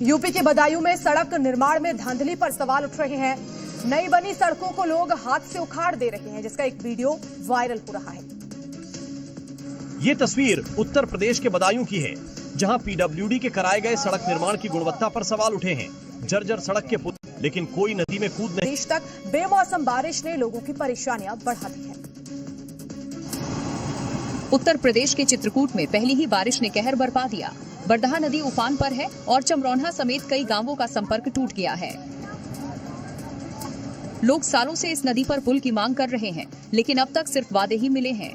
UP के बदायूं में सड़क निर्माण में धांधली पर सवाल उठ रहे हैं। नई बनी सड़कों को लोग हाथ से उखाड़ दे रहे हैं, जिसका एक वीडियो वायरल हो रहा है। ये तस्वीर उत्तर प्रदेश के बदायूं की है, जहां पीडब्ल्यूडी के कराए गए सड़क निर्माण की गुणवत्ता पर सवाल उठे हैं। जर्जर सड़क के पुल, लेकिन कोई नदी में कूद नहीं। देश तक बेमौसम बारिश ने लोगों की परेशानियां बढ़ा दी है। उत्तर प्रदेश के चित्रकूट में पहली ही बारिश ने कहर बरपा दिया। बरदहा नदी उफान पर है और चमरौन्हा समेत कई गांवों का संपर्क टूट गया है। लोग सालों से इस नदी पर पुल की मांग कर रहे हैं, लेकिन अब तक सिर्फ वादे ही मिले हैं।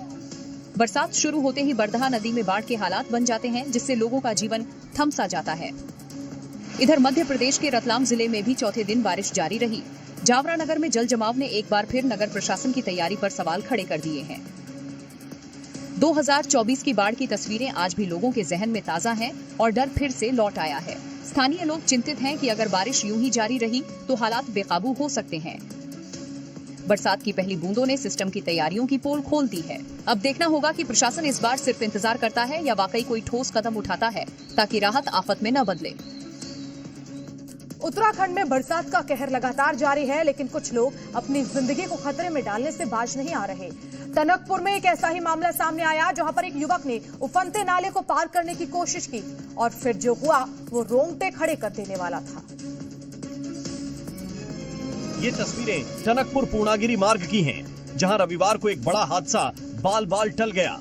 बरसात शुरू होते ही बरदहा नदी में बाढ़ के हालात बन जाते हैं, जिससे लोगों का जीवन थम सा जाता है। इधर मध्य प्रदेश के रतलाम जिले में भी चौथे दिन बारिश जारी रही। जावरा नगर में जल जमाव ने एक बार फिर नगर प्रशासन की तैयारी पर सवाल खड़े कर दिए हैं। 2024 की बाढ़ की तस्वीरें आज भी लोगों के जहन में ताजा हैं और डर फिर से लौट आया है। स्थानीय लोग चिंतित हैं कि अगर बारिश यूं ही जारी रही तो हालात बेकाबू हो सकते हैं। बरसात की पहली बूंदों ने सिस्टम की तैयारियों की पोल खोल दी है। अब देखना होगा कि प्रशासन इस बार सिर्फ इंतजार करता है या वाकई कोई ठोस कदम उठाता है, ताकि राहत आफत में न बदले। उत्तराखंड में बरसात का कहर लगातार जारी है, लेकिन कुछ लोग अपनी जिंदगी को खतरे में डालने से बाज नहीं आ रहे। टनकपुर में एक ऐसा ही मामला सामने आया, जहां पर एक युवक ने उफनते नाले को पार करने की कोशिश की और फिर जो हुआ वो रोंगटे खड़े कर देने वाला था। ये तस्वीरें टनकपुर पूर्णागिरी मार्ग की हैं, जहां रविवार को एक बड़ा हादसा बाल बाल टल गया।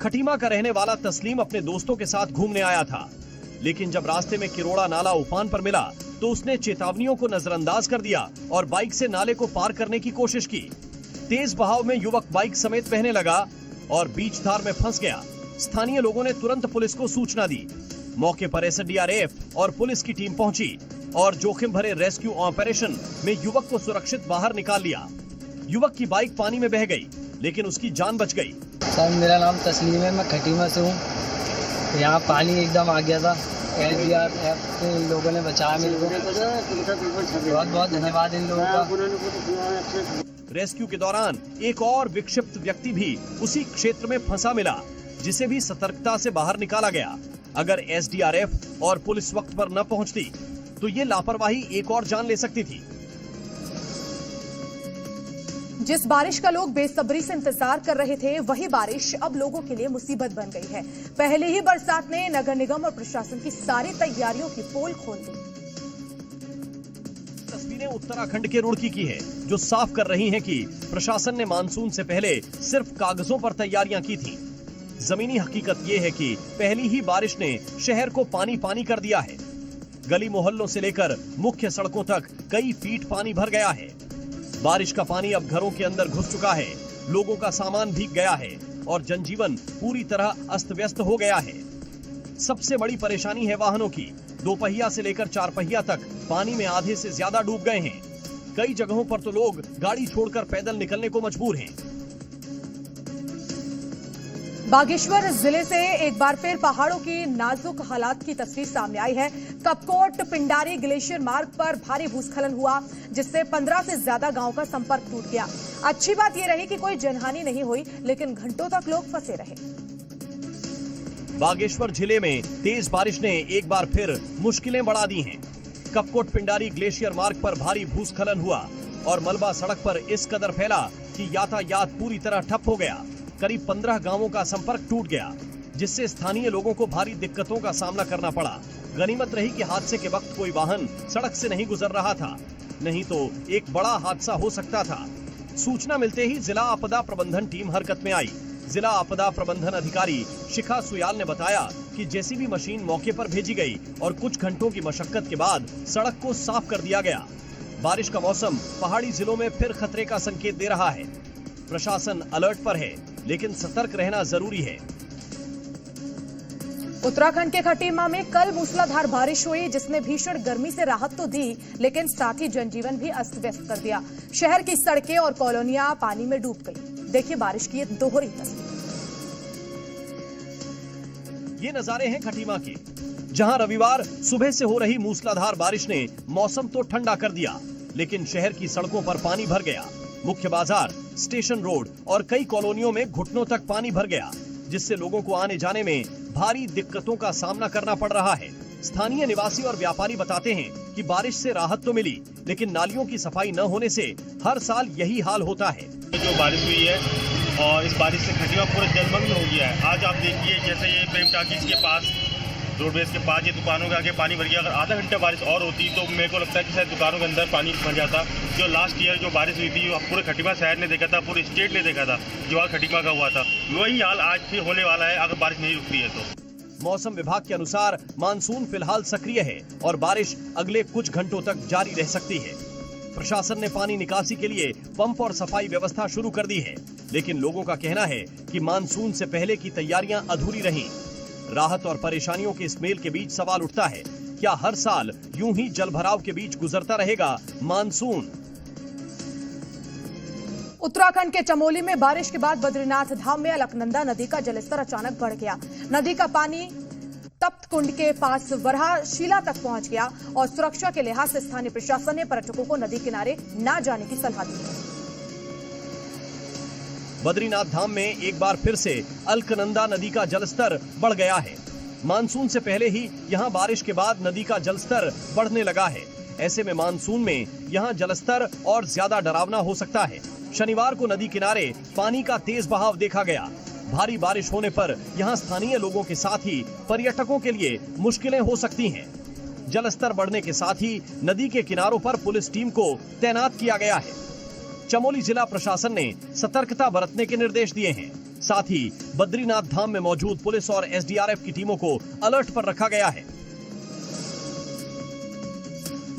खटीमा का रहने वाला तस्लीम अपने दोस्तों के साथ घूमने आया था, लेकिन जब रास्ते में किरोड़ा नाला उफान पर मिला तो उसने चेतावनियों को नजरअंदाज कर दिया और बाइक से नाले को पार करने की कोशिश की। तेज बहाव में युवक बाइक समेत बहने लगा और बीच धार में फंस गया। स्थानीय लोगों ने तुरंत पुलिस को सूचना दी। मौके पर एसडीआरएफ और पुलिस की टीम पहुंची और जोखिम भरे रेस्क्यू ऑपरेशन में युवक को सुरक्षित बाहर निकाल लिया। युवक की बाइक पानी में बह गई, लेकिन उसकी जान बच गई। सर, मेरा नाम तस्लीम है, मैं खटीमा से हूँ। यहाँ पानी एकदम आ गया था। एसडीआरएफ के लोगों ने बचाया मेरे को। बहुत बहुत धन्यवाद इन लोगों का। रेस्क्यू के दौरान एक और विक्षिप्त व्यक्ति भी उसी क्षेत्र में फंसा मिला, जिसे भी सतर्कता से बाहर निकाला गया। अगर एसडीआरएफ और पुलिस वक्त पर न पहुंचती तो ये लापरवाही एक और जान ले सकती थी। जिस बारिश का लोग बेसब्री से इंतजार कर रहे थे, वही बारिश अब लोगों के लिए मुसीबत बन गई है। पहले ही बरसात ने नगर निगम और प्रशासन की सारी तैयारियों की पोल खोल दी। तस्वीरें उत्तराखंड के रुड़की की है, जो साफ कर रही हैं कि प्रशासन ने मानसून से पहले सिर्फ कागजों पर तैयारियां की थी। जमीनी हकीकत ये है कि पहली ही बारिश ने शहर को पानी पानी कर दिया है। गली मोहल्लों से लेकर मुख्य सड़कों तक कई फीट पानी भर गया है। बारिश का पानी अब घरों के अंदर घुस चुका है। लोगों का सामान भीग गया है और जनजीवन पूरी तरह अस्त व्यस्त हो गया है। सबसे बड़ी परेशानी है वाहनों की। 2 पहिया से लेकर 4 पहिया तक पानी में आधे से ज्यादा डूब गए हैं। कई जगहों पर तो लोग गाड़ी छोड़कर पैदल निकलने को मजबूर हैं। बागेश्वर जिले से एक बार फिर पहाड़ों की नाजुक हालात की तस्वीर सामने आई है। कपकोट पिंडारी ग्लेशियर मार्ग पर भारी भूस्खलन हुआ, जिससे 15 से ज्यादा गांव का संपर्क टूट गया। अच्छी बात यह रही कि कोई जनहानि नहीं हुई, लेकिन घंटों तक लोग फंसे रहे। बागेश्वर जिले में तेज बारिश ने एक बार फिर मुश्किलें बढ़ा दी हैं। कपकोट पिंडारी ग्लेशियर मार्ग पर भारी भूस्खलन हुआ और मलबा सड़क पर इस कदर फैला कि यातायात पूरी तरह ठप हो गया। करीब 15 गांवों का संपर्क टूट गया, जिससे स्थानीय लोगों को भारी दिक्कतों का सामना करना पड़ा। गनीमत रही कि हादसे के वक्त कोई वाहन सड़क से नहीं गुजर रहा था, नहीं तो एक बड़ा हादसा हो सकता था। सूचना मिलते ही जिला आपदा प्रबंधन टीम हरकत में आई। जिला आपदा प्रबंधन अधिकारी शिखा सुयाल ने बताया कि जेसीबी मशीन मौके पर भेजी गई और कुछ घंटों की मशक्कत के बाद सड़क को साफ कर दिया गया। बारिश का मौसम पहाड़ी जिलों में फिर खतरे का संकेत दे रहा है। प्रशासन अलर्ट पर है, लेकिन सतर्क रहना जरूरी है। उत्तराखंड के खटीमा में कल मूसलाधार बारिश हुई, जिसने भीषण गर्मी से राहत तो दी, लेकिन साथ ही जनजीवन भी अस्त व्यस्त कर दिया। शहर की सड़कें और कॉलोनियां पानी में डूब गई। देखिए बारिश की ये दोहरी तस्वीर। ये नजारे हैं खटीमा के, जहां रविवार सुबह से हो रही मूसलाधार बारिश ने मौसम तो ठंडा कर दिया, लेकिन शहर की सड़कों पर पानी भर गया। मुख्य बाजार, स्टेशन रोड और कई कॉलोनियों में घुटनों तक पानी भर गया, जिससे लोगों को आने जाने में भारी दिक्कतों का सामना करना पड़ रहा है। स्थानीय निवासी और व्यापारी बताते हैं कि बारिश से राहत तो मिली, लेकिन नालियों की सफाई न होने से हर साल यही हाल होता है। जो बारिश हुई है और इस बारिश से खटीमा पूरा जलमग्न हो गया है। आज आप देखिए जैसे ये प्रेम टाकीज के पास, रोडवेज के पास, ये दुकानों के आगे पानी भर गया। अगर आधा घंटा बारिश और होती तो मेरे को लगता है कि शायद दुकानों के अंदर पानी भर जाता। जो लास्ट ईयर जो बारिश हुई थी, पूरे खटीमा शहर ने देखा था, पूरे स्टेट ने देखा था, जो हाल खटीमा का हुआ था, वही हाल आज फिर होने वाला है अगर बारिश नहीं रुकती है तो। मौसम विभाग के अनुसार मानसून फिलहाल सक्रिय है और बारिश अगले कुछ घंटों तक जारी रह सकती है। प्रशासन ने पानी निकासी के लिए पंप और सफाई व्यवस्था शुरू कर दी है, लेकिन लोगों का कहना है कि मानसून से पहले की तैयारियां अधूरी रहीं। राहत और परेशानियों के इस मेल के बीच सवाल उठता है, क्या हर साल यूं ही जलभराव के बीच गुजरता रहेगा मानसून? उत्तराखंड के चमोली में बारिश के बाद बद्रीनाथ धाम में अलकनंदा नदी का जलस्तर अचानक बढ़ गया। नदी का पानी तप्त कुंड के पास वराहशिला तक पहुंच गया और सुरक्षा के लिहाज से स्थानीय प्रशासन ने पर्यटकों को नदी किनारे न जाने की सलाह दी है। बद्रीनाथ धाम में एक बार फिर से अलकनंदा नदी का जलस्तर बढ़ गया है। मानसून से पहले ही यहां बारिश के बाद नदी का जलस्तर बढ़ने लगा है। ऐसे में मानसून में यहां जलस्तर और ज्यादा डरावना हो सकता है। शनिवार को नदी किनारे पानी का तेज बहाव देखा गया। भारी बारिश होने पर यहां स्थानीय लोगों के साथ ही पर्यटकों के लिए मुश्किलें हो सकती हैं। जलस्तर बढ़ने के साथ ही नदी के किनारों पर पुलिस टीम को तैनात किया गया है। चमोली जिला प्रशासन ने सतर्कता बरतने के निर्देश दिए हैं। साथ ही बद्रीनाथ धाम में मौजूद पुलिस और एसडीआरएफ की टीमों को अलर्ट पर रखा गया है।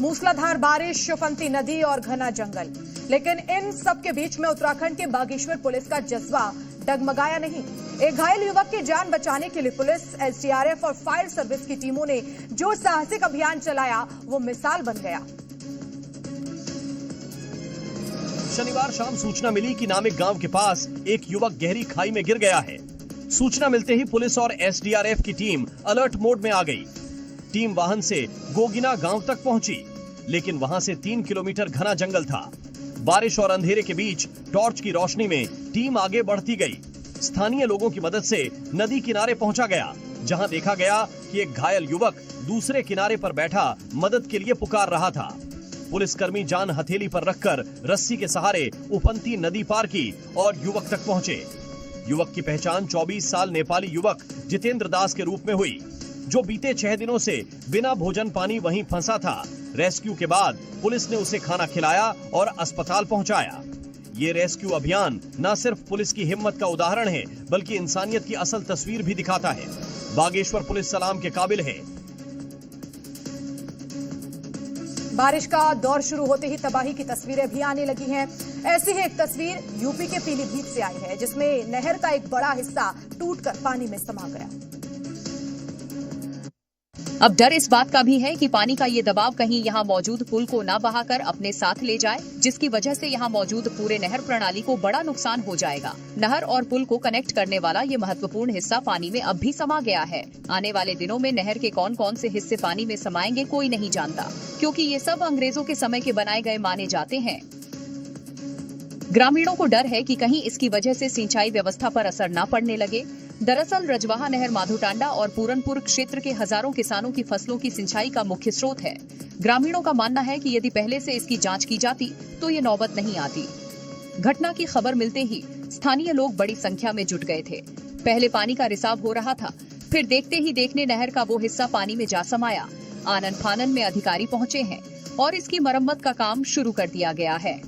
मूसलाधार बारिश, फंती नदी और घना जंगल, लेकिन इन सब के बीच में उत्तराखंड के बागेश्वर पुलिस का जज्बा डगमगाया नहीं। एक घायल युवक की जान बचाने के लिए पुलिस, एसडीआरएफ और फायर सर्विस की टीमों ने जो साहसिक अभियान चलाया वो मिसाल बन गया। शनिवार शाम सूचना मिली कि नामिक गांव के पास एक युवक गहरी खाई में गिर गया है। सूचना मिलते ही पुलिस और एसडीआरएफ की टीम अलर्ट मोड में आ गई। टीम वाहन से गोगिना गांव तक पहुंची, लेकिन वहां से 3 किलोमीटर घना जंगल था। बारिश और अंधेरे के बीच टॉर्च की रोशनी में टीम आगे बढ़ती गई। स्थानीय लोगों की मदद से नदी किनारे पहुंचा गया, जहां देखा गया कि एक घायल युवक दूसरे किनारे पर बैठा मदद के लिए पुकार रहा था। पुलिसकर्मी जान हथेली पर रखकर रस्सी के सहारे उफनती नदी पार की और युवक तक पहुंचे। युवक की पहचान 24 साल नेपाली युवक जितेंद्र दास के रूप में हुई, जो बीते 6 दिनों से बिना भोजन पानी वहीं फंसा था। रेस्क्यू के बाद पुलिस ने उसे खाना खिलाया और अस्पताल पहुंचाया। ये रेस्क्यू अभियान न सिर्फ पुलिस की हिम्मत का उदाहरण है, बल्कि इंसानियत की असल तस्वीर भी दिखाता है। बागेश्वर पुलिस सलाम के काबिल है। बारिश का दौर शुरू होते ही तबाही की तस्वीरें भी आने लगी हैं। ऐसी ही एक तस्वीर यूपी के पीलीभीत से आई है, जिसमें नहर का एक बड़ा हिस्सा टूटकर पानी में समा गया। अब डर इस बात का भी है कि पानी का ये दबाव कहीं यहाँ मौजूद पुल को न बहाकर अपने साथ ले जाए, जिसकी वजह से यहाँ मौजूद पूरे नहर प्रणाली को बड़ा नुकसान हो जाएगा। नहर और पुल को कनेक्ट करने वाला ये महत्वपूर्ण हिस्सा पानी में अब भी समा गया है। आने वाले दिनों में नहर के कौन कौन से हिस्से पानी में समाएंगे कोई नहीं जानता, क्योंकि ये सब अंग्रेजों के समय के बनाए गए माने जाते हैं। ग्रामीणों को डर है कि कहीं इसकी वजह से सिंचाई व्यवस्था पर असर न पड़ने लगे। दरअसल रजवाहा नहर माधोटांडा और पूरनपुर क्षेत्र के हजारों किसानों की फसलों की सिंचाई का मुख्य स्रोत है। ग्रामीणों का मानना है कि यदि पहले से इसकी जांच की जाती तो ये नौबत नहीं आती। घटना की खबर मिलते ही स्थानीय लोग बड़ी संख्या में जुट गए थे। पहले पानी का रिसाव हो रहा था, फिर देखते ही देखने नहर का वो हिस्सा पानी में जा समाया। आनन फानन में अधिकारी पहुंचे हैं और इसकी मरम्मत का काम शुरू कर दिया गया है।